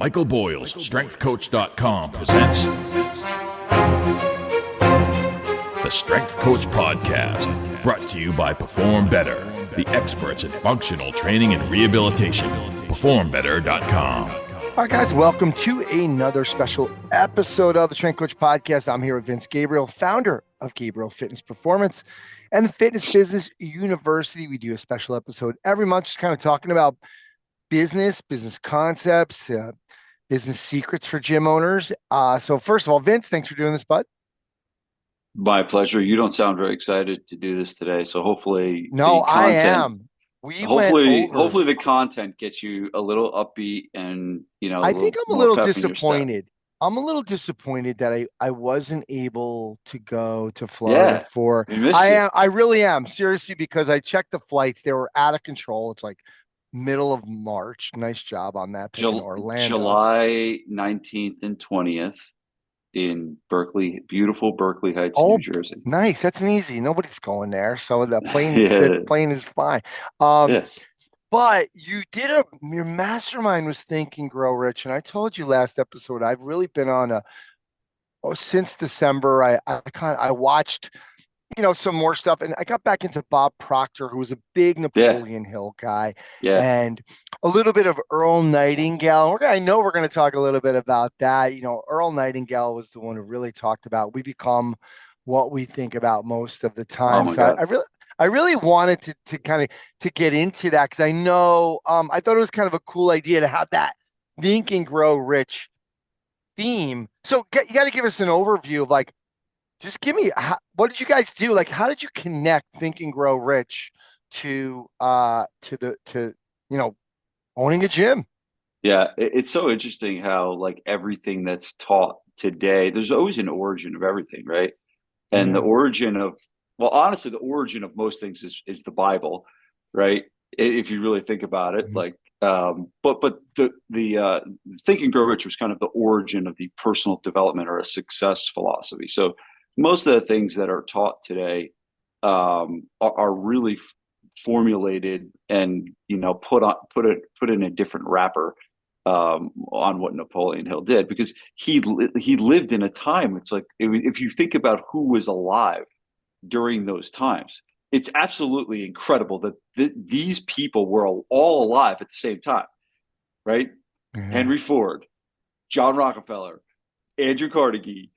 Michael Boyle's StrengthCoach.com presents the Strength Coach Podcast, brought to you by Perform Better, the experts in functional training and rehabilitation. PerformBetter.com. All right, guys, welcome to another special episode of the Strength Coach Podcast. I'm here with Vince Gabriele, founder of Gabriele Fitness Performance and the Fitness Business University. We do a special episode every month, just kind of talking about business concepts, business secrets for gym owners. So first of all, Vince, thanks for doing this, bud. My pleasure. You don't sound very excited to do this today, so hopefully I am. Hopefully the content gets you a little upbeat and, I think I'm a little disappointed. I'm a little disappointed that I wasn't able to go to Florida for. I really am, seriously, because I checked the flights. They were out of control. It's like middle of March. Nice job on that. Orlando. July 19th and 20th in Berkeley, beautiful Berkeley Heights, New Jersey. Nice. That's an easy. Nobody's going there. So the plane, the plane is fine. But you did your mastermind was Think and Grow Rich. And I told you last episode, I've really been on since December. I watched, some more stuff, and I got back into Bob Proctor, who was a big Napoleon Hill guy, and a little bit of Earl Nightingale. I know we're going to talk a little bit about that. Earl Nightingale was the one who really talked about we become what we think about most of the time. I really wanted to kind of get into that because I know I thought it was kind of a cool idea to have that Think and Grow Rich theme. So you got to give us an overview of just give me what did you guys do? How did you connect Think and Grow Rich to owning a gym? Yeah, it's so interesting how everything that's taught today, there's always an origin of everything, right? And the origin of honestly, the origin of most things is the Bible, right? If you really think about it, but the Think and Grow Rich was kind of the origin of the personal development or a success philosophy. So most of the things that are taught today are really formulated and put in a different wrapper on what Napoleon Hill did, because he lived in a time. It's if you think about who was alive during those times, it's absolutely incredible that these people were all alive at the same time, right? Mm-hmm. Henry Ford, John Rockefeller, Andrew Carnegie,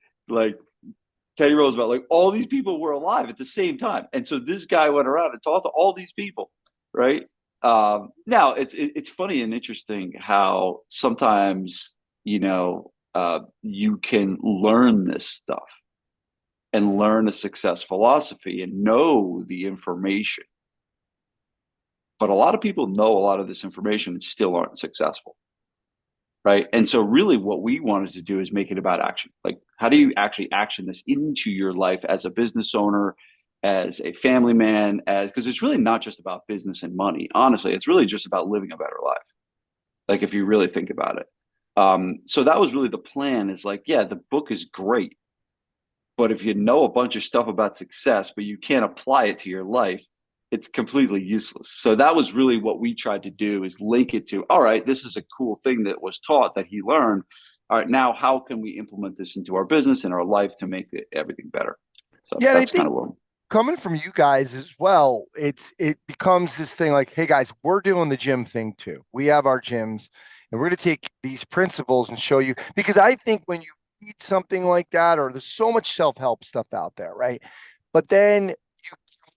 Teddy Roosevelt, all these people were alive at the same time. And so this guy went around and talked to all these people, right? Now it's funny and interesting how sometimes, you can learn this stuff and learn a success philosophy and know the information. But a lot of people know a lot of this information and still aren't successful, right? And so really what we wanted to do is make it about action. How do you actually action this into your life as a business owner, as a family man, because it's really not just about business and money. Honestly, it's really just about living a better life. If you really think about it. So that was really the plan, is the book is great, but if you know a bunch of stuff about success, but you can't apply it to your life, it's completely useless. So that was really what we tried to do, is link it to, all right, this is a cool thing that was taught that he learned. All right, now how can we implement this into our business and our life to make everything better? So that's kind of what coming from you guys as well, it becomes this thing hey guys, we're doing the gym thing too. We have our gyms and we're going to take these principles and show you, because I think when you read something like that, or there's so much self-help stuff out there, right? But then you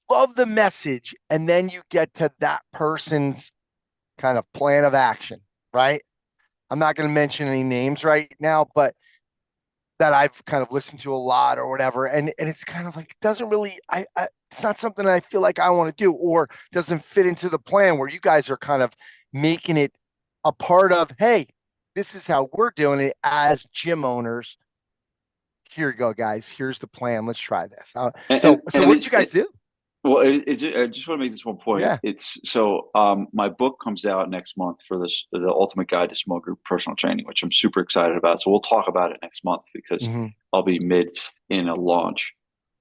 love the message, and then you get to that person's kind of plan of action, right? I'm not going to mention any names right now, but that I've kind of listened to a lot or whatever. And it's kind of it doesn't really, it's not something I feel like I want to do, or doesn't fit into the plan, where you guys are kind of making it a part of, hey, this is how we're doing it as gym owners. Here you go, guys. Here's the plan. Let's try this. So what did you guys do? Well, I just want to make this one point. Yeah. My book comes out next month for the Ultimate Guide to Small Group Personal Training, which I'm super excited about. So we'll talk about it next month, because I'll be mid in a launch.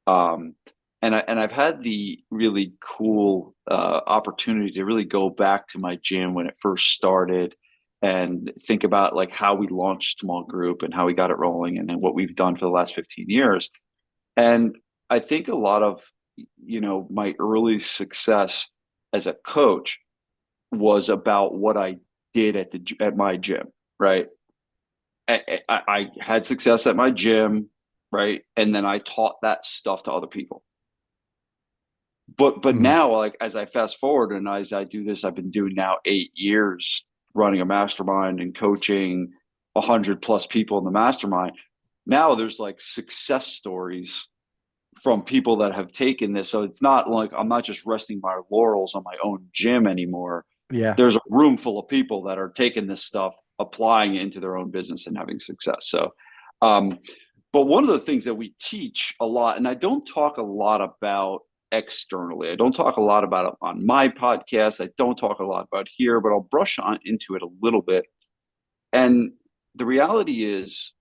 And I've had the really cool opportunity to really go back to my gym when it first started and think about like how we launched small group and how we got it rolling and then what we've done for the last 15 years. And I think a lot of, my early success as a coach was about what I did at my gym, right? I had success at my gym, right? And then I taught that stuff to other people. But now, like, as I fast forward and as I do this, I've been doing now 8 years running a mastermind and coaching 100+ people in the mastermind. Now there's like success stories from people that have taken this. So it's not like I'm not just resting my laurels on my own gym anymore. Yeah. There's a room full of people that are taking this stuff, applying it into their own business and having success. So, but one of the things that we teach a lot, and I don't talk a lot about externally, I don't talk a lot about it on my podcast, I don't talk a lot about here, but I'll brush on into it a little bit. And the reality is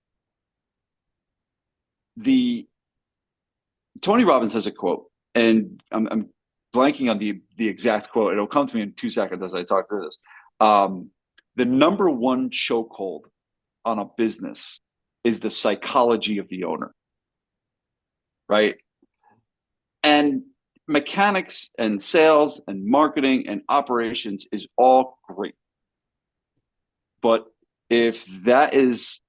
Tony Robbins has a quote, and I'm blanking on the exact quote. It'll come to me in 2 seconds as I talk through this. The number one chokehold on a business is the psychology of the owner, right? And mechanics and sales and marketing and operations is all great. But if that is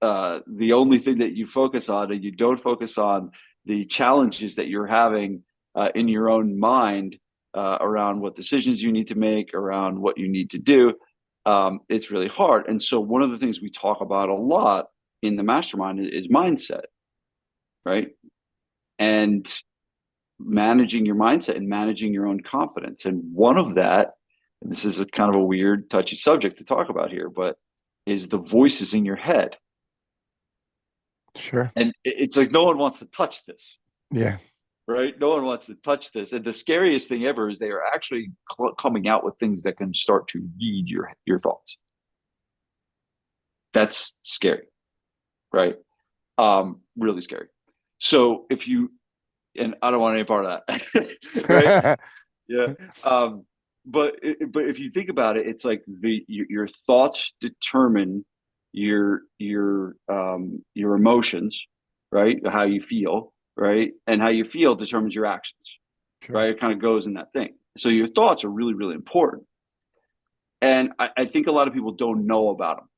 the only thing that you focus on and you don't focus on the challenges that you're having in your own mind around what decisions you need to make, around what you need to do, it's really hard. And so one of the things we talk about a lot in the mastermind is mindset, right? And managing your mindset and managing your own confidence. And one of that, and this is a kind of a weird, touchy subject to talk about here, but is the voices in your head. Sure. And it's like no one wants to touch this. Yeah. Right? No one wants to touch this. And the scariest thing ever is they are actually coming out with things that can start to read your thoughts. That's scary, right? Really scary. So if you, and I don't want any part of that, right? Yeah. But if you think about it, it's like your thoughts determine your emotions, right? How you feel, right? And how you feel determines your actions, sure. Right? It kind of goes in that thing. So your thoughts are really, really important. And I think a lot of people don't know about them.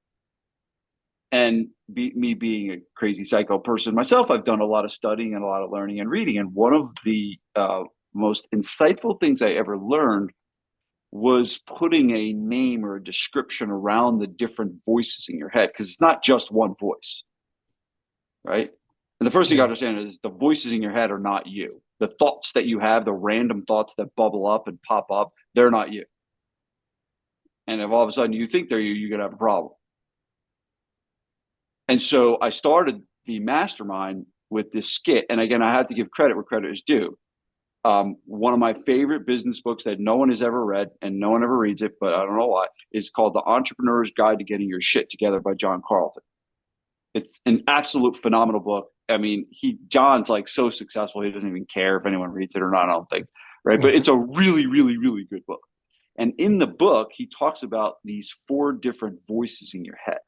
And me being a crazy psycho person myself, I've done a lot of studying and a lot of learning and reading. And one of the most insightful things I ever learned was putting a name or a description around the different voices in your head, because it's not just one voice, right? And the first thing you understand is the voices in your head are not you. The thoughts that you have, the random thoughts that bubble up and pop up, they're not you. And if all of a sudden you think they're you, you're going to have a problem. And so I started the mastermind with this skit. And again, I had to give credit where credit is due. One of my favorite business books that no one has ever read and no one ever reads it, but I don't know why, is called The Entrepreneur's Guide to Getting Your Shit Together by John Carlton. It's an absolute phenomenal book. I mean, John's like so successful, he doesn't even care if anyone reads it or not, I don't think, right? But it's a really, really, really good book. And in the book, he talks about these 4 different voices in your head.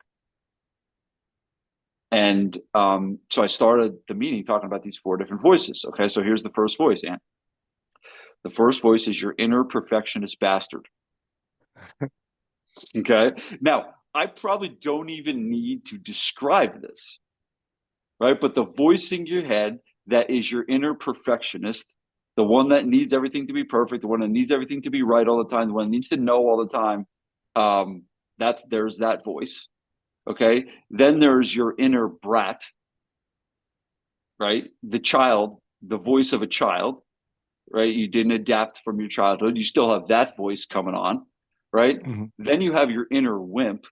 And so I started the meeting talking about these 4 different voices. Okay, so here's the first voice, Ann. The first voice is your inner perfectionist bastard. Okay. Now, I probably don't even need to describe this, right? But the voice in your head that is your inner perfectionist, the one that needs everything to be perfect, the one that needs everything to be right all the time, the one that needs to know all the time, there's that voice. Okay. Then there's your inner brat, right? The child, the voice of a child. Right? You didn't adapt from your childhood. You still have that voice coming on, right? Mm-hmm. Then you have your inner wimp,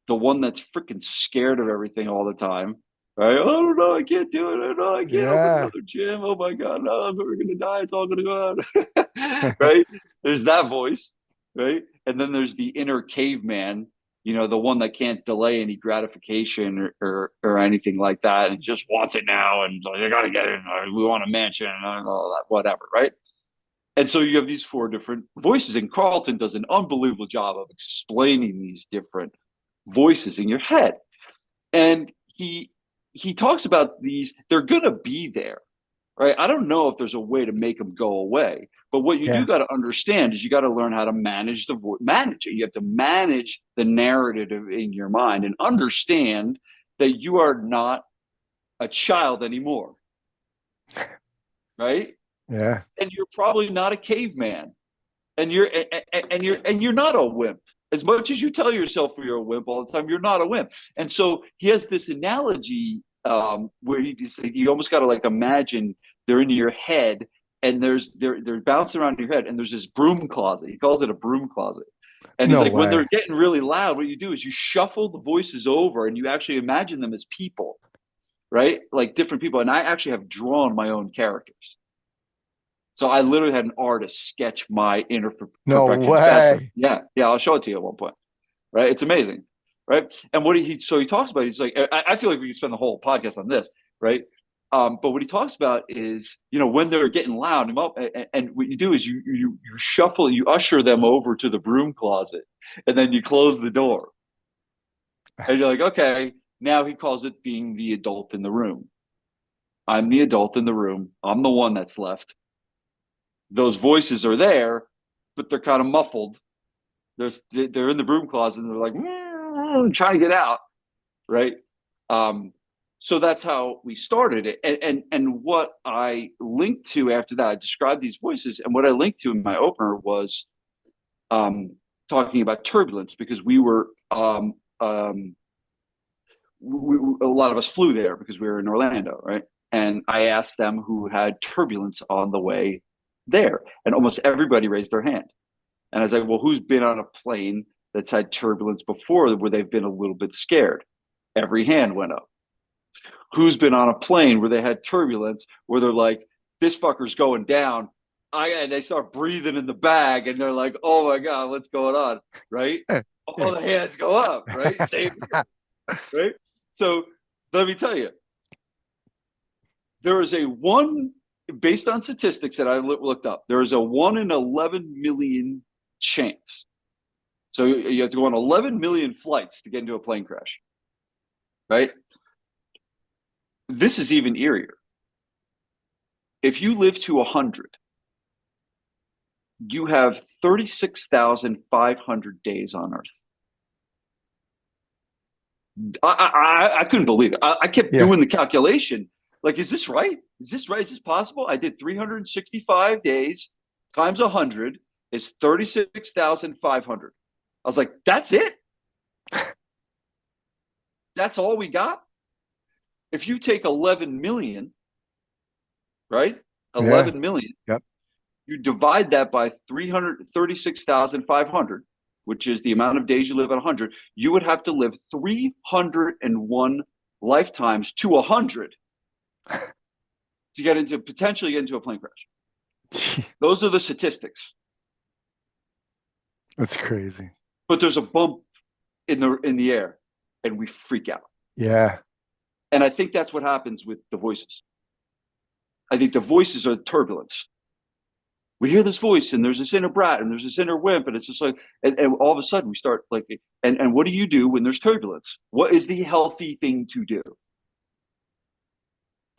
the one that's freaking scared of everything all the time, right? Oh, don't know, I can't do it. I don't know, I can't open another gym. Oh my God, no, we're going to die. It's all going to go out, right? There's that voice, right? And then there's the inner caveman, the one that can't delay any gratification or anything like that, and just wants it now, and like, I gotta get it. We want a mansion and all that, whatever, right? And so you have these 4 different voices, and Carlton does an unbelievable job of explaining these different voices in your head. And he talks about these, they're going to be there, right? I don't know if there's a way to make them go away, but what you do got to understand is you got to learn how to manage the voice, manage it. You have to manage the narrative in your mind and understand that you are not a child anymore, right? Yeah. And you're probably not a caveman, and you're not a wimp. As much as you tell yourself you're a wimp all the time, you're not a wimp. And so he has this analogy where you almost got to like imagine they're in your head, and they're bouncing around in your head, and there's this broom closet. He calls it a broom closet. And he's like, when they're getting really loud, what you do is you shuffle the voices over, and you actually imagine them as people, right? Like different people. And I actually have drawn my own characters. So I literally had an artist sketch my inner perfectionist. Yeah, I'll show it to you at one point. Right, it's amazing, right? And what he talks about, he's like, I feel like we could spend the whole podcast on this, right? But what he talks about is, when they're getting loud, and what you do is you shuffle, you usher them over to the broom closet, and then you close the door, and you're like, okay, now he calls it being the adult in the room. I'm the adult in the room. I'm the one that's left. Those voices are there, but they're kind of muffled. They're in the broom closet, and they're like trying to get out, right? So that's how we started it. And what I linked to after that, I described these voices, and what I linked to in my opener was talking about turbulence, because we were a lot of us flew there because we were in Orlando, right? And I asked them who had turbulence on the way there, and almost everybody raised their hand. And I was like, well, who's been on a plane that's had turbulence before where they've been a little bit scared? Every hand went up. Who's been on a plane where they had turbulence where they're like, this fucker's going down? And they start breathing in the bag, and they're like, oh my God, what's going on? Right? All the hands go up, right? Same, right? So let me tell you, there is based on statistics that I looked up, there is a 1 in 11 million chance. So you have to go on 11 million flights to get into a plane crash, right? This is even eerier. If you live to 100, you have 36,500 days on Earth. I couldn't believe it. I kept doing the calculation. Like, is this right? Is this right? Is this possible? I did 365 days times 100 is 36,500. I was like, that's it? That's all we got? If you take 11 million, right? 11 million. Yep. You divide that by 336,500, which is the amount of days you live at 100. You would have to live 301 lifetimes to 100 to potentially get into a plane crash. Those are the statistics. That's crazy. But there's a bump in the air, and we freak out. Yeah. And I think that's what happens with the voices. I think the voices are turbulence. We hear this voice, and there's this inner brat, and there's this inner wimp, and it's just like, and all of a sudden we start like, and what do you do when there's What is the healthy thing to do?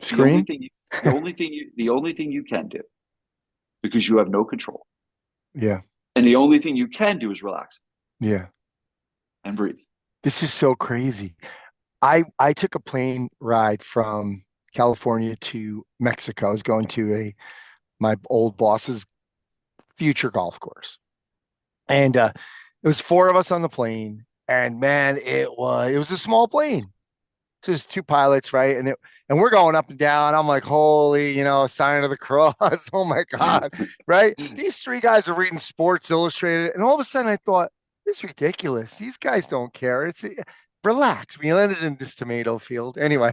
Scream. The only thing you can do, because you have no control. Yeah. And the only thing you can do is relax. Yeah. And breathe. This is so crazy. I took a plane ride from California to Mexico. I was going to my old boss's future golf course. And it was 4 of us on the plane. And man, it was a small plane. Just 2 pilots, right? And we're going up and down. I'm like, holy, sign of the cross. Oh my God. Right? These 3 guys are reading Sports Illustrated. And all of a sudden I thought, this is ridiculous. These guys don't care. Relax. We landed in this tomato field. Anyway.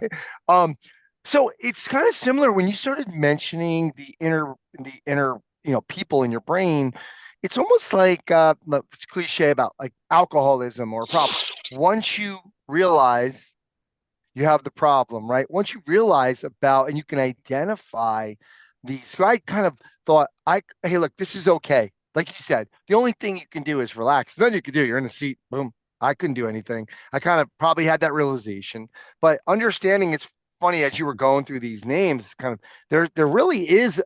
So it's kind of similar when you started mentioning the inner, people in your brain. It's almost like it's cliche about like alcoholism or a problem. Once you realize you have the problem, right? Once you realize and you can identify So I kind of thought, hey, look, this is okay. Like you said, the only thing you can do is relax. Then you can do, you're in a seat, boom. I couldn't do anything. I kind of probably had that realization, but understanding it's funny as you were going through these names, kind of there really is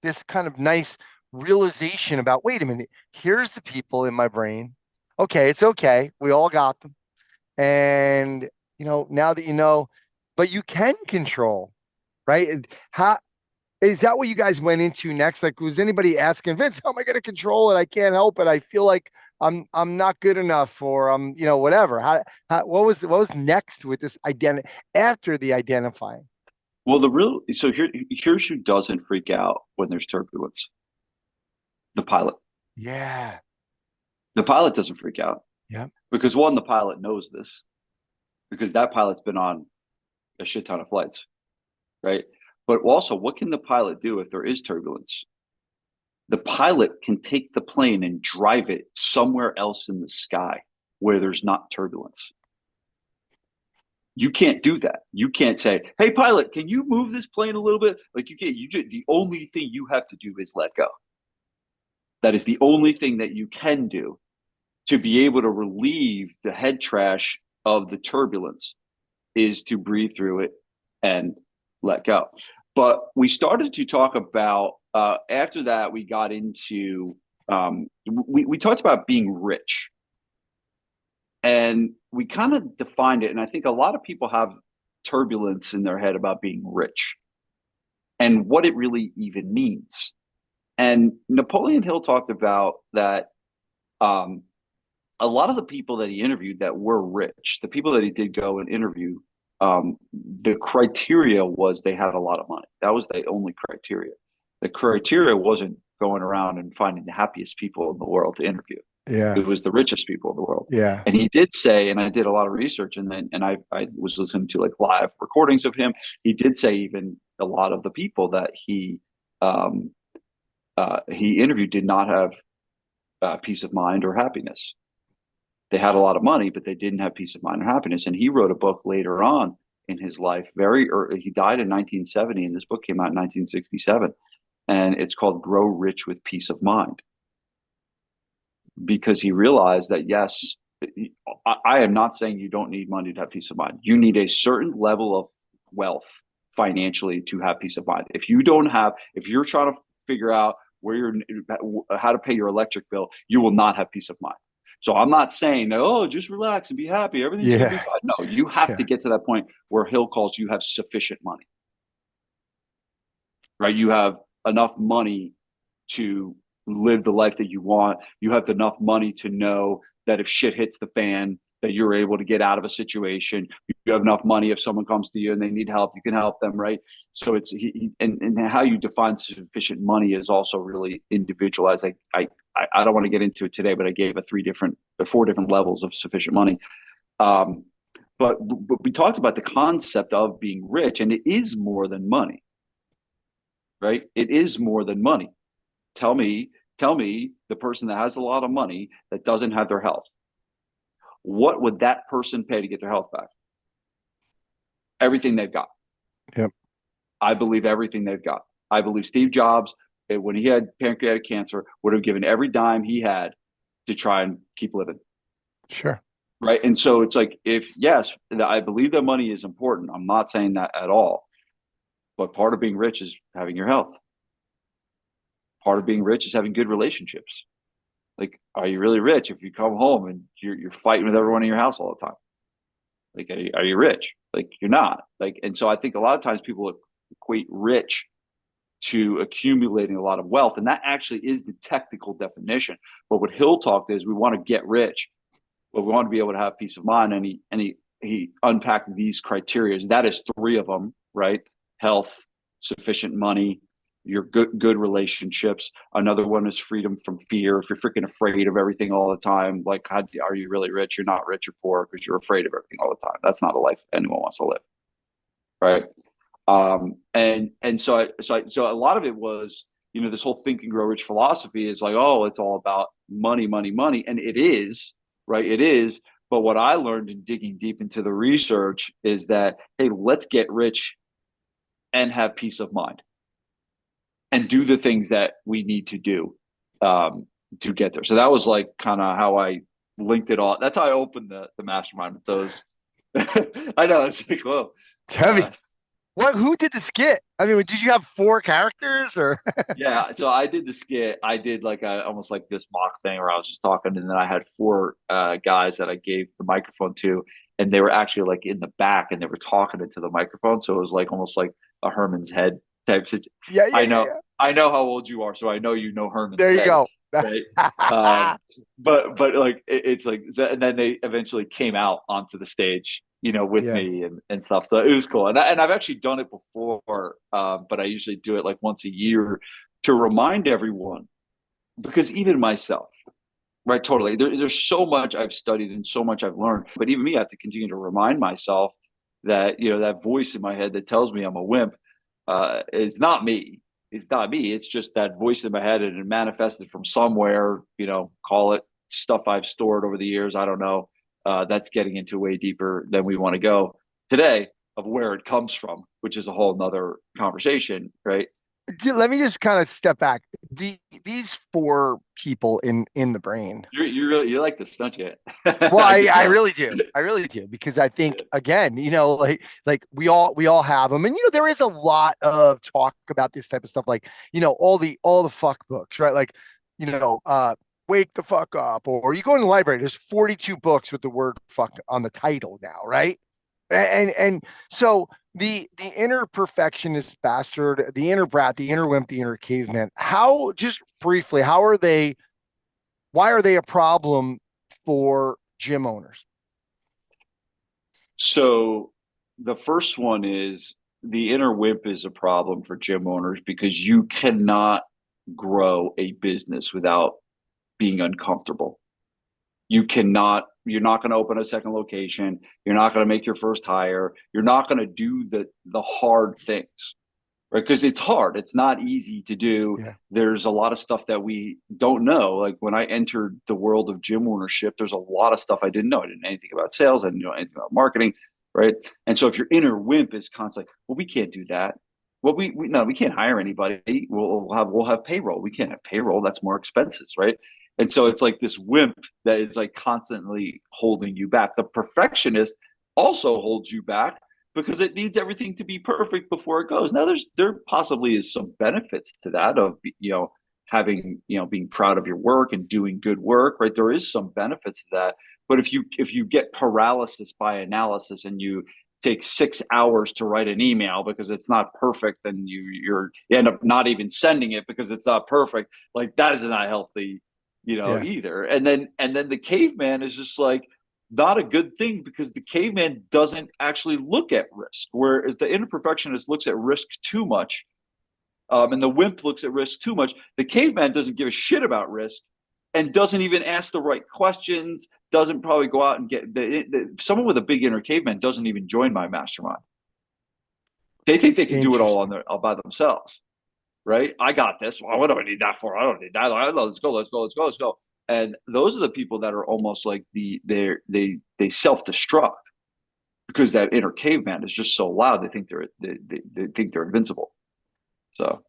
this kind of nice realization about, wait a minute, here's the people in my brain. Okay, it's okay. We all got them. And now that you know, but you can control, right? How is that what you guys went into next? Like, was anybody asking Vince, how am I going to control it? I can't help it. I feel like I'm not good enough, or whatever. What was next with this identity after the identifying? Well, here's who doesn't freak out when there's turbulence. The pilot. Yeah. The pilot doesn't freak out. Yeah. Because one, the pilot knows this, because that pilot's been on a shit ton of flights, right? But also, what can the pilot do if there is turbulence? The pilot can take the plane and drive it somewhere else in the sky where there's not turbulence. You can't do that. You can't say, hey, pilot, can you move this plane a little bit? Like, you can't. The only thing you have to do is let go. That is the only thing that you can do to be able to relieve the head trash of the turbulence, is to breathe through it and let go. But we started to talk about, after that, we got into, we talked about being rich. And we kind of defined it. And I think a lot of people have turbulence in their head about being rich and what it really even means. And Napoleon Hill talked about that a lot of the people that he interviewed that were rich, the people that he did go and interview, the criteria was they had a lot of money. That was the only criteria. The criteria wasn't going around and finding the happiest people in the world to interview. Yeah. It was the richest people in the world. Yeah. And he did say, and I did a lot of research, and I was listening to like live recordings of him. He did say even a lot of the people that he interviewed did not have peace of mind or happiness. They had a lot of money, but they didn't have peace of mind or happiness. And he wrote a book later on in his life, very early. He died in 1970, and this book came out in 1967. And it's called Grow Rich with Peace of Mind. Because he realized that, yes, I am not saying you don't need money to have peace of mind. You need a certain level of wealth financially to have peace of mind. If you're trying to figure out how to pay your electric bill, you will not have peace of mind. So I'm not saying that, oh, just relax and be happy. Everything's going to be fine. No, you have to get to that point where Hill calls you have sufficient money, right? You have enough money to live the life that you want. You have enough money to know that if shit hits the fan, that you're able to get out of a situation. You have enough money if someone comes to you and they need help, you can help them, right? So it's and how you define sufficient money is also really individualized. I don't want to get into it today, but I gave 4 different levels of sufficient money. But we talked about the concept of being rich, and it is more than money, right? It is more than money. Tell me the person that has a lot of money that doesn't have their health. What would that person pay to get their health back? Everything they've got. Yep. I believe everything they've got. I believe Steve Jobs, when he had pancreatic cancer, would have given every dime he had to try and keep living. Sure. Right. And so it's like, I believe that money is important. I'm not saying that at all. But part of being rich is having your health. Part of being rich is having good relationships. Like, are you really rich if you come home and you're fighting with everyone in your house all the time? Like, are you rich? Like, you're not. Like, and so I think a lot of times people equate rich to accumulating a lot of wealth, and that actually is the technical definition. But what Hill talked is, we want to get rich, but we want to be able to have peace of mind. And he unpacked these criteria. That is 3 of them, right? Health, sufficient money, your good relationships. Another one is freedom from fear. If you're freaking afraid of everything all the time, like, are you really rich? You're not rich or poor because you're afraid of everything all the time. That's not a life anyone wants to live, right? And so a lot of it was, this whole Think and Grow Rich philosophy is like, oh, it's all about money, and it is, right? It is. But what I learned in digging deep into the research is that, hey, let's get rich and have peace of mind. and do the things that we need to do to get there. So that was like kind of how I linked it all. That's how I opened the mastermind with those. I know, it's like, whoa. It's heavy. Who did the skit? I mean, did you have 4 characters or? Yeah, so I did the skit. I did like almost like this mock thing where I was just talking, and then I had 4 guys that I gave the microphone to, and they were actually like in the back, and they were talking into the microphone. So it was like almost like a Herman's head type situation. Yeah. I know how old you are, so I know you know Herman's There you head. go. Right. But like it's like, and then they eventually came out onto the stage, with me and stuff. So it was cool. And I've actually done it before, but I usually do it like once a year to remind everyone, because even myself, right, totally, there's so much I've studied and so much I've learned, but even me, I have to continue to remind myself that, that voice in my head that tells me I'm a wimp is not me. It's not me. It's just that voice in my head, and it manifested from somewhere, call it stuff I've stored over the years. I don't know. That's getting into way deeper than we want to go today, of where it comes from, which is a whole nother conversation, right? Let me just kind of step back. These 4 people in the brain. You like this, don't you? Well, I really do. I really do, because I think, again, like we all have them, and there is a lot of talk about this type of stuff, like all the fuck books, right? Like wake the fuck up, or you go in the library. There's 42 books with the word fuck on the title now, right? And so the inner perfectionist bastard, the inner brat, the inner wimp, the inner caveman. How, just briefly, why are they a problem for gym owners? So the first one is, the inner wimp is a problem for gym owners because you cannot grow a business without being uncomfortable. You're not going to open a second location. You're not going to make your first hire. You're not going to do the hard things, right? Because it's hard. It's not easy to do. Yeah. There's a lot of stuff that we don't know. Like when I entered the world of gym ownership, there's a lot of stuff I didn't know. I didn't know anything about sales. I didn't know anything about marketing, right? And so if your inner wimp is constantly, well, we can't do that. Well, we can't hire anybody. We'll have payroll. We can't have payroll. That's more expenses, right? And so it's like this wimp that is like constantly holding you back. The perfectionist also holds you back because it needs everything to be perfect before it goes. Now there possibly is some benefits to that, of having being proud of your work and doing good work, right? There is some benefits to that. But if you get paralysis by analysis, and you take 6 hours to write an email because it's not perfect, and you end up not even sending it because it's not perfect, like that is not healthy, either. And then the caveman is just like not a good thing, because the caveman doesn't actually look at risk, whereas the inner perfectionist looks at risk too much, and the wimp looks at risk too much. The caveman doesn't give a shit about risk, and doesn't even ask the right questions, doesn't probably go out and get someone with a big inner caveman doesn't even join my mastermind. They think they can do it all by themselves, right? I got this. Well, what do I need that for? I don't need that. Let's go. And those are the people that are almost like they self-destruct, because that inner caveman is just so loud. They think they're invincible. So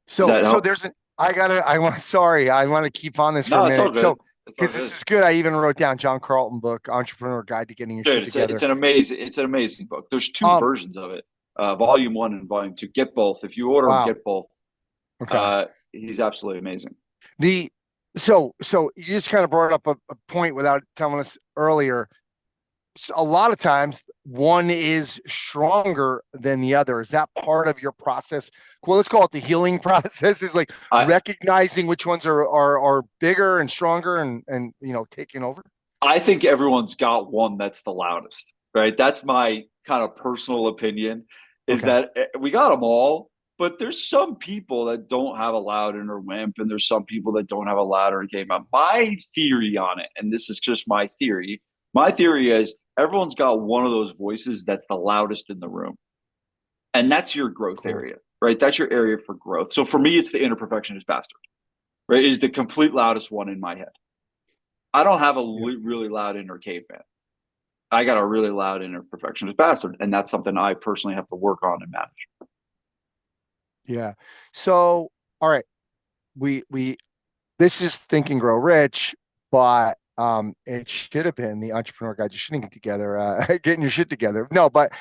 there's an I want to keep on this for a minute. So because this is good. I even wrote down John Carlton book, Entrepreneur Guide to Getting Your Shit Together. It's an amazing book. There's 2 versions of it, volume 1 and volume 2. Get both. If you order, get both. Okay. He's absolutely amazing. So you just kind of brought up a point without telling us earlier. A lot of times one is stronger than the other. Is that part of your process? Well, let's call it the healing process, is like recognizing which ones are bigger and stronger and taking over. I think everyone's got one that's the loudest, right? That's my kind of personal opinion, is that we got them all, but there's some people that don't have a loud inner wimp, and there's some people that don't have a loud inner caveman. My theory on it, and this is just my theory is everyone's got one of those voices that's the loudest in the room. And that's your growth area, right? That's your area for growth. So for me, it's the inner perfectionist bastard, right? It is the complete loudest one in my head. I don't have a really loud inner caveman. I got a really loud inner perfectionist bastard. And that's something I personally have to work on and manage. Yeah. So all right, we this is Think and Grow Rich, but it should have been the Entrepreneur Guide to Shitting It Together, getting your shit together. No, but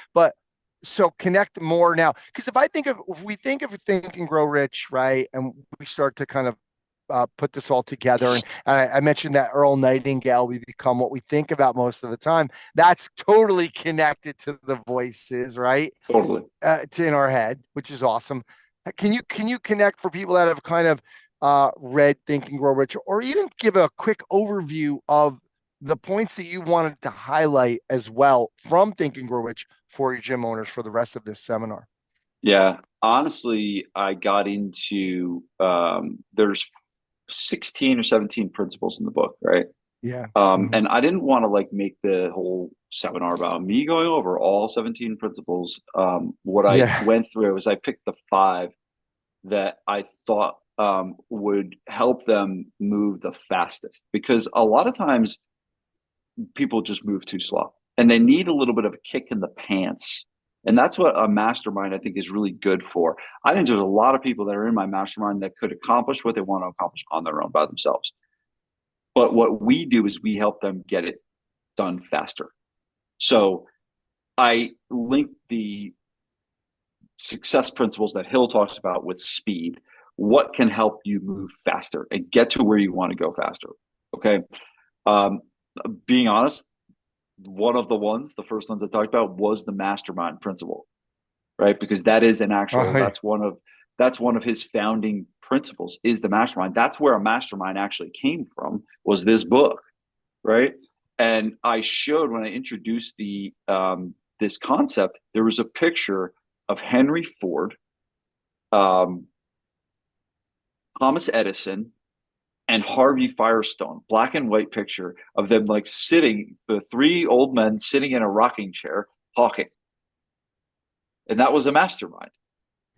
so connect more now, because if we think of Think and Grow Rich, right, and we start to kind of put this all together, and I mentioned that Earl Nightingale, we become what we think about most of the time. That's totally connected to the voices, right? Totally. To in our head, which is awesome. Can you connect for people that have kind of read Think and Grow Rich, or even give a quick overview of the points that you wanted to highlight as well from Think and Grow Rich for your gym owners for the rest of this seminar? Yeah, honestly, I got into there's 16 or 17 principles in the book, right? Yeah. And I didn't want to like make the whole seminar about me going over all 17 principles. What I went through was I picked the 5 that I thought would help them move the fastest, because a lot of times people just move too slow and they need a little bit of a kick in the pants. And that's what a mastermind, I think, is really good for. I think there's a lot of people that are in my mastermind that could accomplish what they want to accomplish on their own by themselves. But what we do is we help them get it done faster. So I link the success principles that Hill talks about with speed. What can help you move faster and get to where you want to go faster? Okay. Being honest, one of the first ones I talked about was the mastermind principle, right? Because that is an actual, that's one of his founding principles, is the mastermind. That's where a mastermind actually came from, was this book, right? And I showed, when I introduced the this concept, there was a picture of Henry Ford, Thomas Edison, and Harvey Firestone, black and white picture of them like sitting, the 3 old men sitting in a rocking chair talking. And that was a mastermind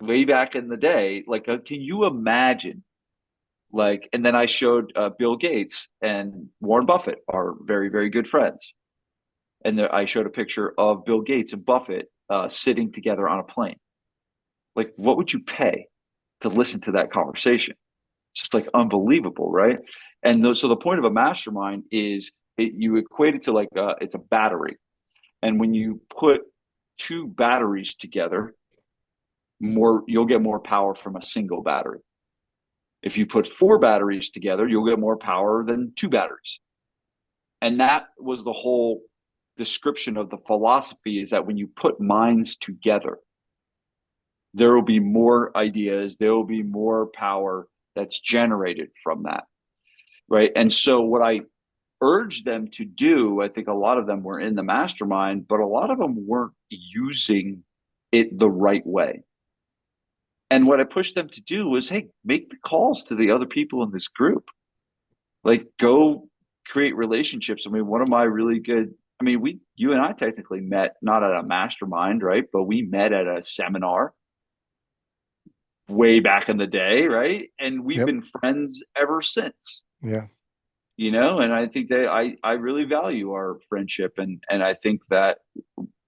way back in the day. Like, can you imagine? Like, and then I showed Bill Gates and Warren Buffett are very, very good friends. And I showed a picture of Bill Gates and Buffett sitting together on a plane. Like, what would you pay to listen to that conversation? It's just like unbelievable, right? And so the point of a mastermind is you equate it to like it's a battery. And when you put 2 batteries together, you'll get more power from a single battery. If you put 4 batteries together, you'll get more power than 2 batteries. And that was the whole description of the philosophy, is that when you put minds together, there will be more ideas, there will be more power that's generated from that, right? And so what I urged them to do, I think a lot of them were in the mastermind, but a lot of them weren't using it the right way. And what I pushed them to do was, hey, make the calls to the other people in this group. Like, go create relationships. I mean, one of my really good, I mean, you and I technically met not at a mastermind, right? But we met at a seminar way back in the day, right? And we've been friends ever since. Yeah. You know, and I think that I really value our friendship, and I think that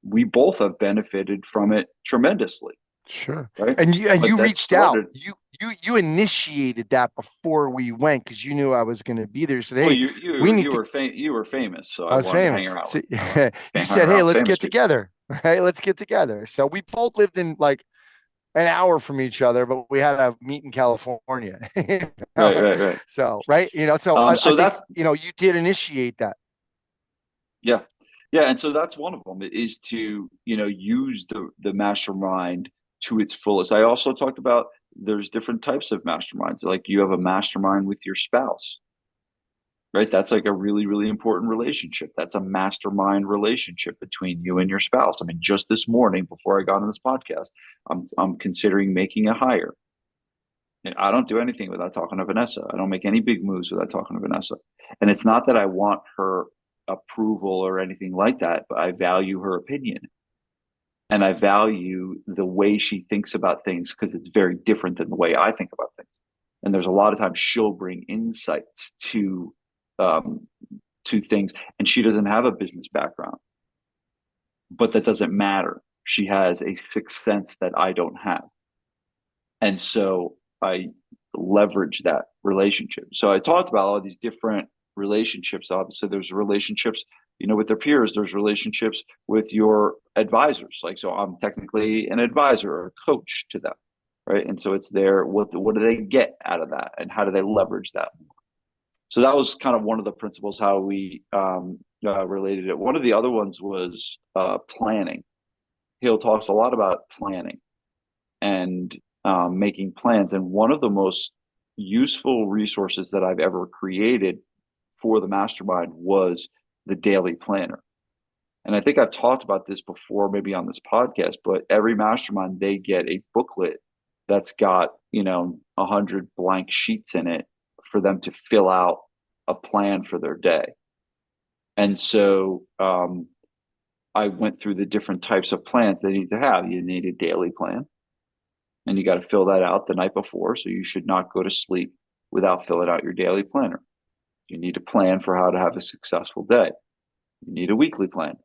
we both have benefited from it tremendously. Sure. Right. And you reached out. You initiated that before we went, because you knew I was going to be there. You said, hey, you were famous, so I wanted to hang around. So, you said, hey, let's get together. Right, let's get together. So we both lived in like an hour from each other, but we had to meet in California. Right. So, right. So I think, you did initiate that. Yeah. And so that's one of them, is to, use the mastermind to its fullest. I also talked about there's different types of masterminds. Like, you have a mastermind with your spouse, right? That's like a really, really important relationship. That's a mastermind relationship between you and your spouse. I mean, just this morning before I got on this podcast, I'm considering making a hire. And I don't do anything without talking to Vanessa. I don't make any big moves without talking to Vanessa. And it's not that I want her approval or anything like that, but I value her opinion. And I value the way she thinks about things, because it's very different than the way I think about things. And there's a lot of times she'll bring insights to things, and she doesn't have a business background, but that doesn't matter. She has a sixth sense that I don't have. And so I leverage that relationship. So I talked about all these different relationships. Obviously, there's relationships, with their peers. There's relationships with your advisors. Like, so I'm technically an advisor or a coach to them, right? And so it's there. What do they get out of that, and how do they leverage that? So that was kind of one of the principles how we related it. One of the other ones was planning. Hill talks a lot about planning and making plans. And one of the most useful resources that I've ever created for the mastermind was the daily planner. And I think I've talked about this before, maybe on this podcast, but every mastermind, they get a booklet that's got, 100 blank sheets in it for them to fill out a plan for their day. And so I went through the different types of plans they need to have. You need a daily plan, and you got to fill that out the night before. So you should not go to sleep without filling out your daily planner. You need to plan for how to have a successful day. You need a weekly plan.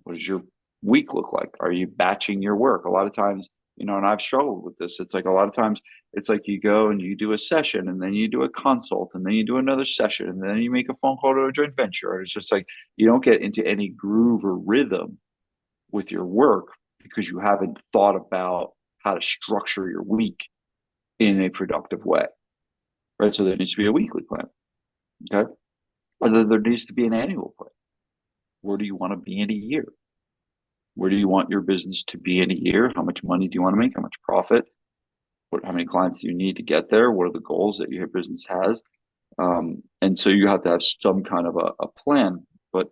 What does your week look like? Are you batching your work? A lot of times, and I've struggled with this. It's like a lot of times it's like you go and you do a session, and then you do a consult, and then you do another session, and then you make a phone call to a joint venture. And it's just like you don't get into any groove or rhythm with your work because you haven't thought about how to structure your week in a productive way, right? So there needs to be a weekly plan, okay? And then there needs to be an annual plan. Where do you want to be in a year? Where do you want your business to be in a year? How much money do you want to make? How much profit? How many clients do you need to get there? What are the goals that your business has? And so you have to have some kind of a plan. But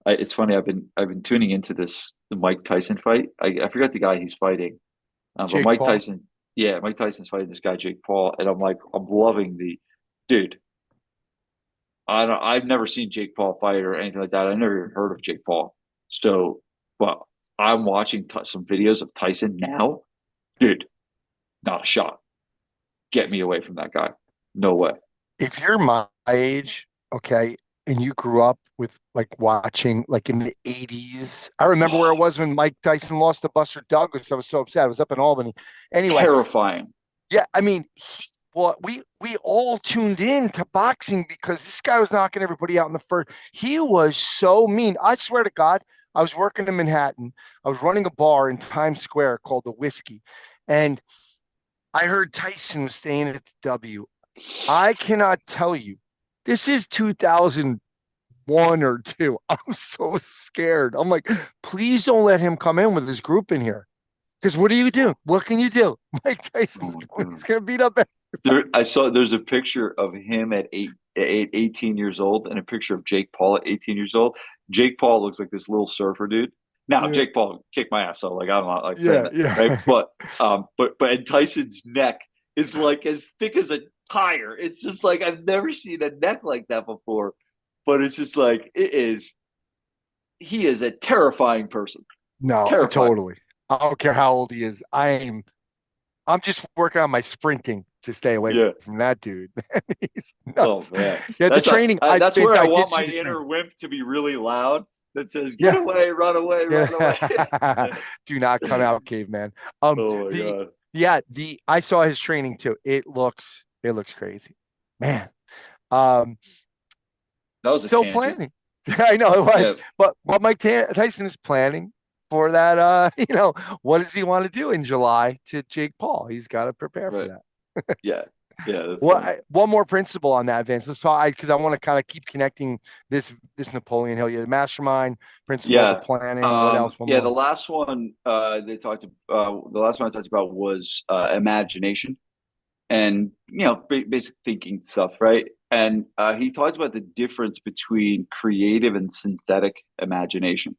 it's funny. I've been tuning into the Mike Tyson fight. I forgot the guy he's fighting, but Mike Paul. Tyson. Yeah, Mike Tyson's fighting this guy Jake Paul, and I'm loving the dude. I've never seen Jake Paul fight or anything like that. I never even heard of Jake Paul. So, but I'm watching some videos of Tyson now. Dude, not a shot. Get me away from that guy. No way. If you're my age, okay, and you grew up with watching in the 80s, I remember where I was when Mike Tyson lost to Buster Douglas. I was so upset. I was up in Albany. Anyway. Terrifying. Yeah, I mean, we all tuned in to boxing because this guy was knocking everybody out in the first. He was so mean. I swear to God, I was working in Manhattan. I was running a bar in Times Square called The Whiskey. And I heard Tyson was staying at the W. I cannot tell you. This is 2001 or 2. I'm so scared. I'm like, please don't let him come in with his group in here. Because what do you do? What can you do? Mike Tyson's going to beat up. There's a picture of him at 18 years old and a picture of Jake Paul at 18 years old. Jake Paul looks like this little surfer dude. Now, yeah. Jake Paul kicked my ass, so I'm not saying that, right? But and Tyson's neck is as thick as a tire. It's just I've never seen a neck like that before. But it's just he is a terrifying person. No, terrifying. Totally. I don't care how old he is. I'm just working on my sprinting to stay away from that dude. He's nuts. Oh man, yeah. That's the training. That's where I want my inner Wimp to be really loud. That says, "Get away, run away, run away." Do not come out, caveman. Oh my God. Yeah, I saw his training too. It looks crazy, man. That was a tangent. Planning. I know it was, but Mike Tyson is planning for that. What does he want to do in July to Jake Paul? He's got to prepare for that. Yeah. That's one more principle on that, Vince. Let's talk, because I want to kind of keep connecting this Napoleon Hill. The mastermind principle, the planning. What else? The last one I talked about was imagination, and basic thinking stuff, right? And he talked about the difference between creative and synthetic imagination.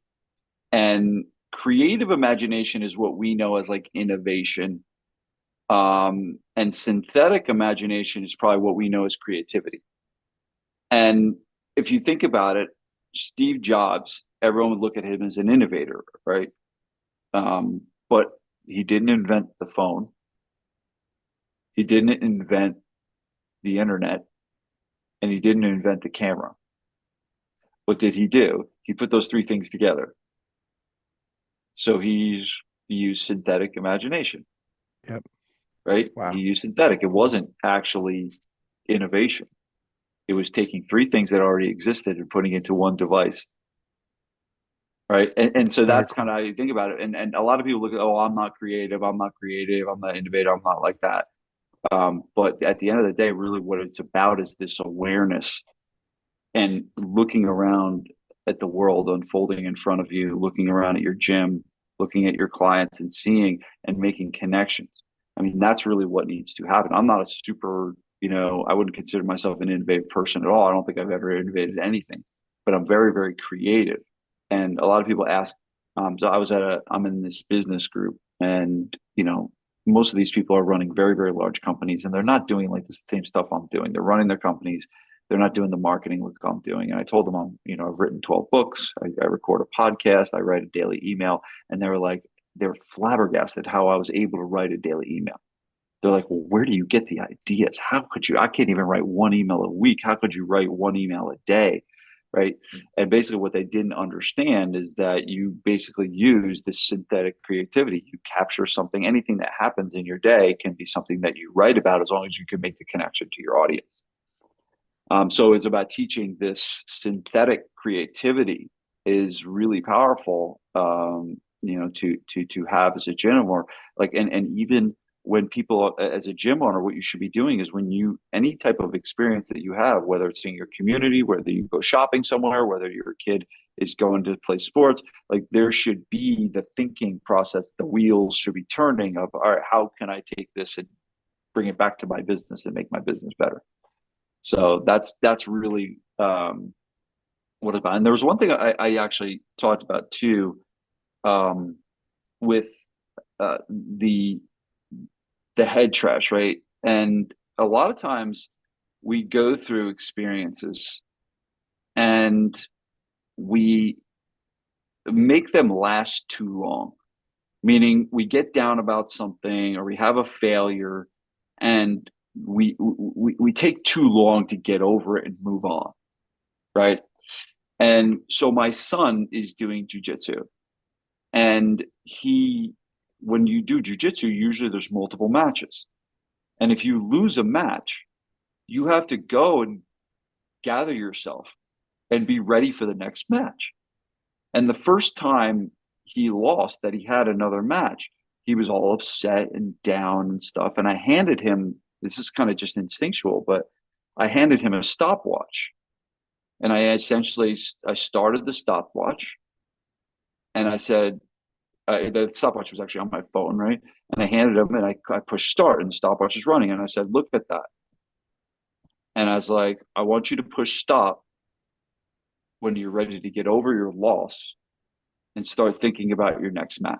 And creative imagination is what we know as innovation. And synthetic imagination is probably what we know as creativity. And if you think about it, Steve Jobs, everyone would look at him as an innovator, right? But he didn't invent the phone. He didn't invent the internet, and he didn't invent the camera. What did he do? He put those three things together. So he used synthetic imagination. Yep. right? Wow. He used synthetic. It wasn't actually innovation. It was taking three things that already existed and putting it into one device. Right. And so that's kind of how you think about it. And a lot of people look at, oh, I'm not creative. I'm not creative. I'm not innovative. I'm not like that. But at the end of the day, really what it's about is this awareness and looking around at the world unfolding in front of you, looking around at your gym, looking at your clients and seeing and making connections. I mean, that's really what needs to happen. I'm not a super, I wouldn't consider myself an innovative person at all. I don't think I've ever innovated anything, but I'm very, very creative. And a lot of people ask, so I'm in this business group and, most of these people are running very, very large companies and they're not doing like the same stuff I'm doing. They're running their companies. They're not doing the marketing like I'm doing. And I told them I've written 12 books. I record a podcast. I write a daily email. And they were flabbergasted how I was able to write a daily email. They're like, well, where do you get the ideas? How could you? I can't even write one email a week. How could you write one email a day? Right. And basically what they didn't understand is that you basically use this synthetic creativity. You capture something, anything that happens in your day can be something that you write about as long as you can make the connection to your audience. So it's about teaching this synthetic creativity is really powerful, to have as a gym owner. And even when people, as a gym owner, what you should be doing is any type of experience that you have, whether it's in your community, whether you go shopping somewhere, whether your kid is going to play sports, like there should be the thinking process, the wheels should be turning of, all right, how can I take this and bring it back to my business and make my business better? So that's really what it's about. And there was one thing I actually talked about too, with the head trash, right? And a lot of times we go through experiences and we make them last too long. Meaning we get down about something or we have a failure and we take too long to get over it and move on, right? And so my son is doing jujitsu, and when you do jujitsu, usually there's multiple matches, and if you lose a match, you have to go and gather yourself and be ready for the next match. And the first time he lost, that he had another match, he was all upset and down and stuff. And I handed him, this is kind of just instinctual, but I handed him a stopwatch. And I started the stopwatch. And I said, the stopwatch was actually on my phone, right? And I handed him and I pushed start and the stopwatch is running. And I said, look at that. And I was like, I want you to push stop when you're ready to get over your loss and start thinking about your next match.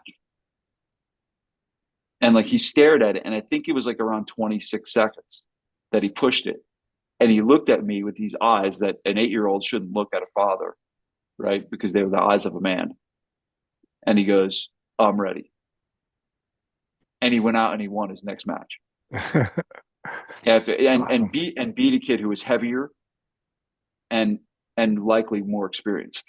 And like he stared at it, and I think it was like around 26 seconds that he pushed it. And he looked at me with these eyes that an 8-year-old shouldn't look at a father, right? Because they were the eyes of a man. And he goes, I'm ready. And he went out and he won his next match. And beat a kid who was heavier and likely more experienced.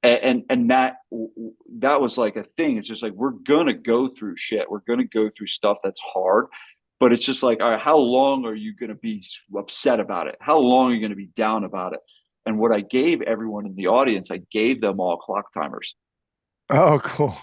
And that was like a thing. It's just like, we're going to go through shit. We're going to go through stuff that's hard, but it's just like, all right, how long are you going to be upset about it? How long are you going to be down about it? And what I gave everyone in the audience, I gave them all clock timers. Oh, cool.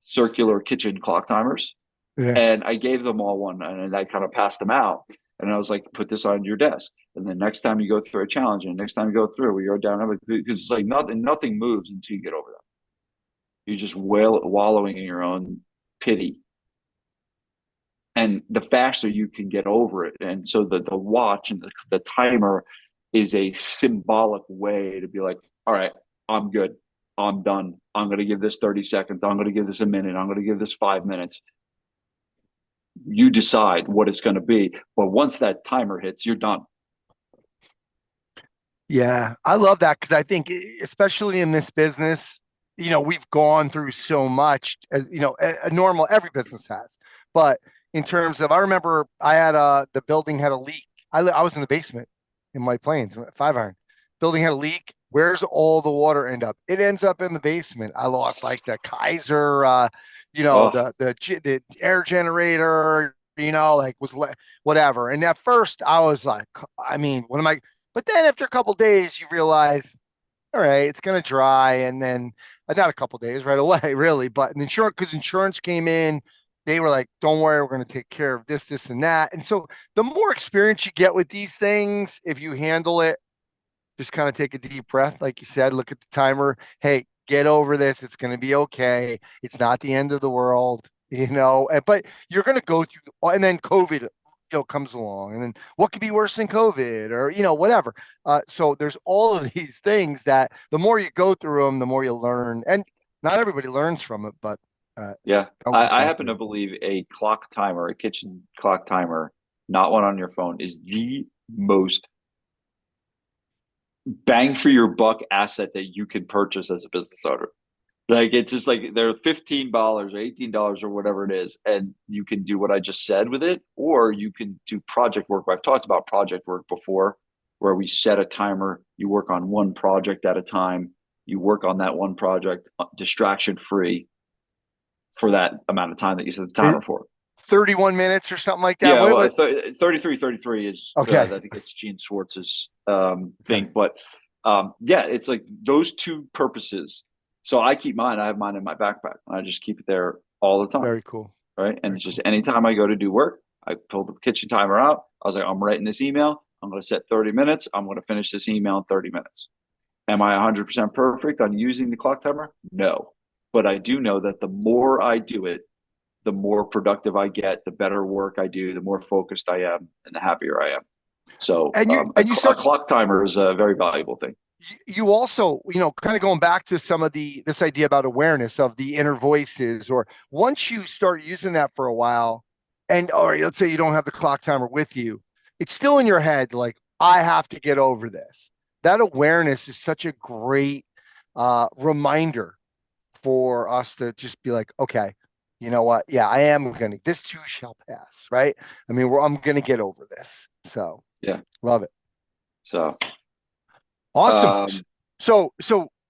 Circular kitchen clock timers. Yeah. And I gave them all one, and I kind of passed them out. And I was like, put this on your desk. And the next time you go through a challenge, and the next time you go through, we are down, because it's like nothing moves until you get over that. You're just wallowing in your own pity. And the faster you can get over it. And so the watch and the timer is a symbolic way to be like, all right, I'm good. I'm done. I'm going to give this 30 seconds. I'm going to give this a minute. I'm going to give this 5 minutes. You decide what it's going to be. But once that timer hits, you're done. Yeah, I love that, because I think, especially in this business, we've gone through so much, every business has. But in terms of, I remember the building had a leak. I was in the basement in my planes, 5 iron. Building had a leak. Where's all the water end up? It ends up in the basement. I lost like the Kaiser, the air generator, like whatever. And at first I was like, I mean, what am I? But then after a couple of days, you realize, all right, it's going to dry. And then not a couple of days right away, really, but because insurance came in, they were like, don't worry, we're going to take care of this, and that. And so the more experience you get with these things, if you handle it, just kind of take a deep breath. Like you said, look at the timer. Hey, get over this. It's going to be okay. It's not the end of the world, but you're going to go through, and then COVID, comes along, and then what could be worse than COVID or, whatever. So there's all of these things that the more you go through them, the more you learn, and not everybody learns from it, but I happen to believe a clock timer, a kitchen clock timer, not one on your phone, is the most bang for your buck asset that you can purchase as a business owner. Like, it's just like they're $15 or $18 or whatever it is, and you can do what I just said with it, or you can do project work. I've talked about project work before, where we set a timer, you work on one project at a time, you work on that one project distraction free for that amount of time that you set the timer for. 31 minutes or something like that. Yeah, well, 33 is okay. I think it's Gene Schwartz's thing, but it's like those two purposes. So I keep mine. I have mine in my backpack, and I just keep it there all the time. Very cool. Right, and it's just anytime I go to do work, I pull the kitchen timer out. I was like, I'm writing this email. I'm going to set 30 minutes. I'm going to finish this email in 30 minutes. Am I 100% perfect on using the clock timer? No, but I do know that the more I do it, the more productive I get, the better work I do, the more focused I am, and the happier I am. So a clock timer is a very valuable thing. You also, kind of going back to some of this idea about awareness of the inner voices, or once you start using that for a while, and let's say you don't have the clock timer with you, it's still in your head, like, I have to get over this. That awareness is such a great reminder for us to just be like, okay, you know what? Yeah, I am this too shall pass, right? I mean, I'm going to get over this. So yeah, love it. So awesome. So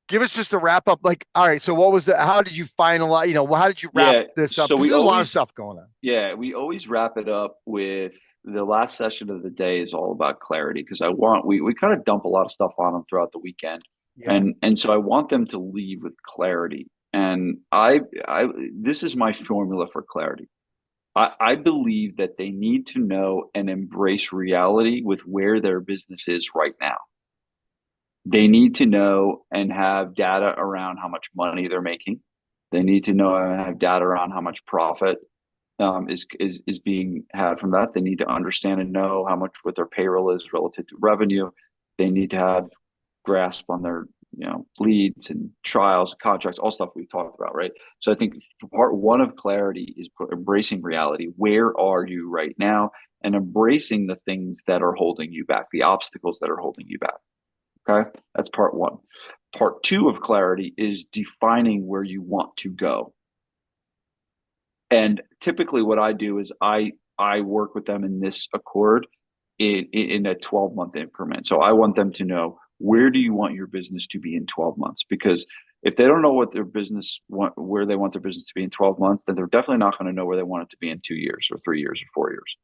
give us just a wrap up. Like, all right, so how did you finalize, how did you wrap this up? So there's a lot of stuff going on. Yeah, we always wrap it up with the last session of the day is all about clarity, because we kind of dump a lot of stuff on them throughout the weekend. Yeah. And so I want them to leave with clarity. And this is my formula for clarity. I believe that they need to know and embrace reality with where their business is right now. They need to know and have data around how much money they're making. They need to know and have data around how much profit is being had from that. They need to understand and know what their payroll is relative to revenue. They need to have grasp on their leads and trials, contracts, all stuff we've talked about, right? So I think part one of clarity is embracing reality. Where are you right now? And embracing the things that are holding you back, the obstacles that are holding you back. Okay, that's part one. Part two of clarity is defining where you want to go. And typically what I do is I work with them in this accord in a 12-month increment. So I want them to know, where do you want your business to be in 12 months? Because if they don't know where they want their business to be in 12 months, then they're definitely not going to know where they want it to be in 2 years or 3 years or 4 years.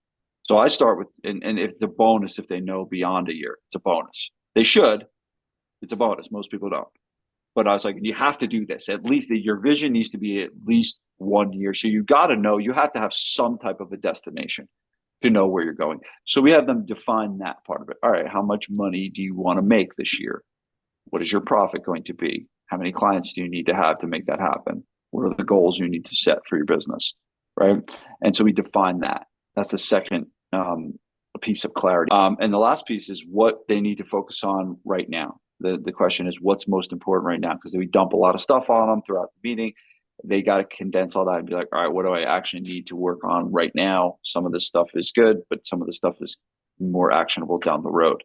So I start with, and it's a bonus if they know beyond a year. It's a bonus. They should. It's a bonus. Most people don't. But I was like, you have to do this. At least your vision needs to be at least 1 year. So you got to know, you have to have some type of a destination to know where you're going. So we have them define that part of it. All right, how much money do you want to make this year? What is your profit going to be? How many clients do you need to have to make that happen? What are the goals you need to set for your business, right? And so we define that. That's the second piece of clarity. And the last piece is what they need to focus on right now. The question is, what's most important right now? Because we dump a lot of stuff on them throughout the meeting. They got to condense all that and be like, all right, what do I actually need to work on right now? Some of this stuff is good, but some of the stuff is more actionable down the road.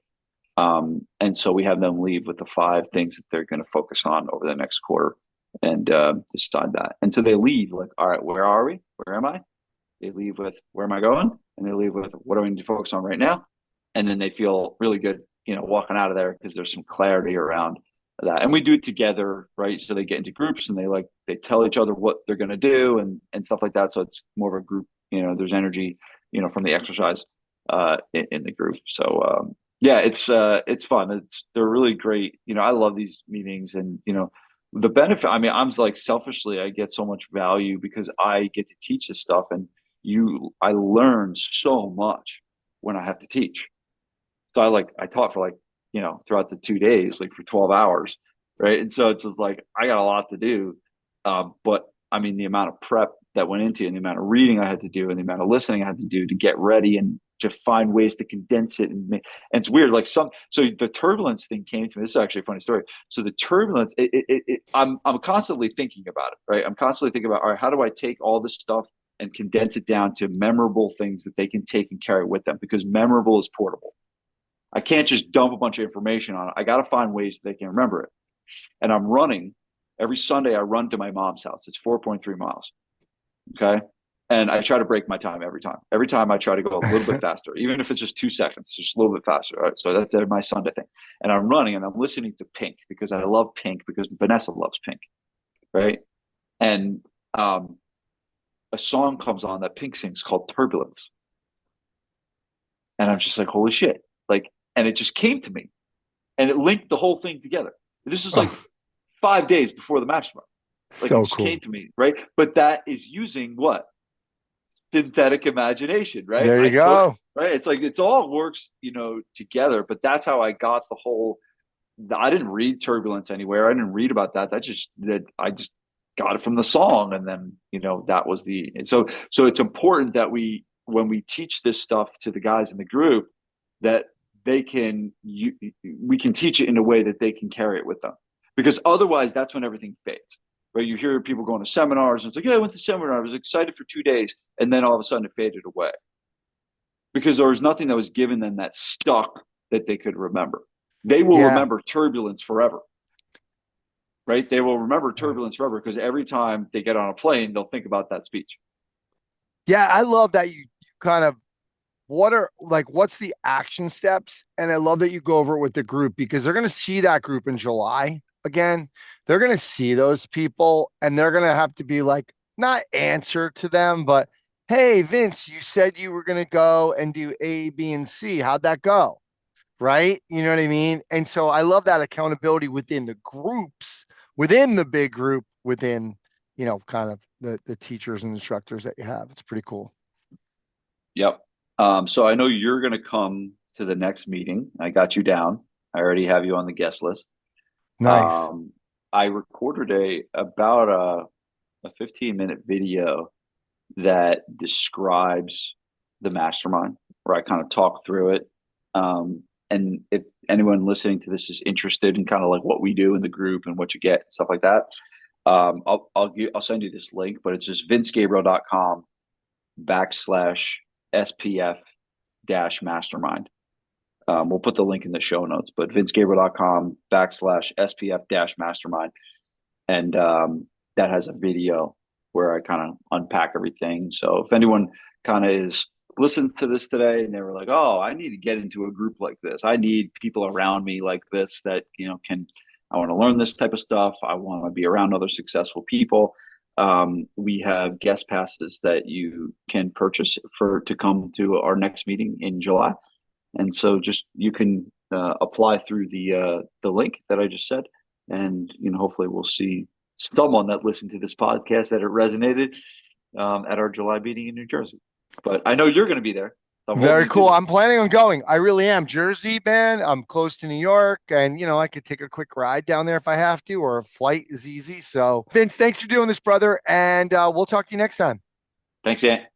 And so we have them leave with the 5 things that they're going to focus on over the next quarter and decide that. And so they leave like, all right, where are we? Where am I? They leave with, where am I going? And they leave with, what do I need to focus on right now? And then they feel really good, walking out of there, because there's some clarity around that. And we do it together, right? So they get into groups and they tell each other what they're going to do and stuff like that. So it's more of a group, there's energy, from the exercise in the group. So yeah, it's fun. They're really great. I love these meetings, and the benefit. I mean, I'm like, selfishly, I get so much value because I get to teach this stuff, and I learn so much when I have to teach. So I taught for throughout the 2 days, like for 12 hours, right? And so it's just like I got a lot to do, but I mean, the amount of prep that went into it, and the amount of reading I had to do, and the amount of listening I had to do to get ready and to find ways to condense it. And it's weird. So the turbulence thing came to me. This is actually a funny story. So the turbulence, I'm constantly thinking about it, right? I'm constantly thinking about, all right, how do I take all this stuff and condense it down to memorable things that they can take and carry with them? Because memorable is portable. I can't just dump a bunch of information on it. I got to find ways that they can remember it. And I'm running every Sunday. I run to my mom's house. It's 4.3 miles. Okay. And I try to break my time every time. Every time I try to go a little bit faster, even if it's just 2 seconds, just a little bit faster. Right? So that's my Sunday thing. And I'm running and I'm listening to Pink because I love Pink, because Vanessa loves Pink. Right. And a song comes on that Pink sings called Turbulence. And I'm just like, holy shit. And it just came to me, and it linked the whole thing together. This was 5 days before the mastermind. It just came to me, right? But that is using what? Synthetic imagination, right? There you go. Right? It's like, it's all works, together. But that's how I got the whole. I didn't read Turbulence anywhere. I didn't read about that. I just got it from the song, and then that was the. So it's important that when we teach this stuff to the guys in the group, that we can teach it in a way that they can carry it with them, because otherwise that's when everything fades, right? You hear people going to seminars, and it's like, yeah, I went to seminar, I was excited for 2 days, and then all of a sudden it faded away because there was nothing that was given them that stuck that they could remember. They will remember Turbulence forever, right? They will remember Turbulence forever because every time they get on a plane, they'll think about that speech. Yeah, I love that you kind of, what's the action steps? And I love that you go over it with the group, because they're going to see that group in July again. They're going to see those people, and they're going to have to be like, not answer to them, but hey, Vince, you said you were going to go and do A, B, and C. How'd that go? Right? You know what I mean? And so I love that accountability within the groups, within the big group, within, kind of the teachers and instructors that you have. It's pretty cool. Yep. So I know you're going to come to the next meeting. I got you down. I already have you on the guest list. Nice. I recorded about a 15-minute video that describes the mastermind, where I kind of talk through it. And if anyone listening to this is interested in kind of like what we do in the group and what you get, stuff like that, I'll send you this link, but it's just vincegabriel.com/SPF-mastermind. We'll put the link in the show notes, but vincegabriel.com/SPF-mastermind. And that has a video where I kind of unpack everything. So if anyone kind of listens to this today and they were like, oh, I need to get into a group like this. I need people around me like this that, I want to learn this type of stuff. I want to be around other successful people. We have guest passes that you can purchase to come to our next meeting in July. And so just, you can apply through the link that I just said. And, hopefully we'll see someone that listened to this podcast that it resonated at our July meeting in New Jersey. But I know you're going to be there. So very cool. I'm planning on going. I really am. Jersey, man. I'm close to New York, and I could take a quick ride down there if I have to, or a flight is easy. So Vince, thanks for doing this, brother. And we'll talk to you next time. Thanks, Ant.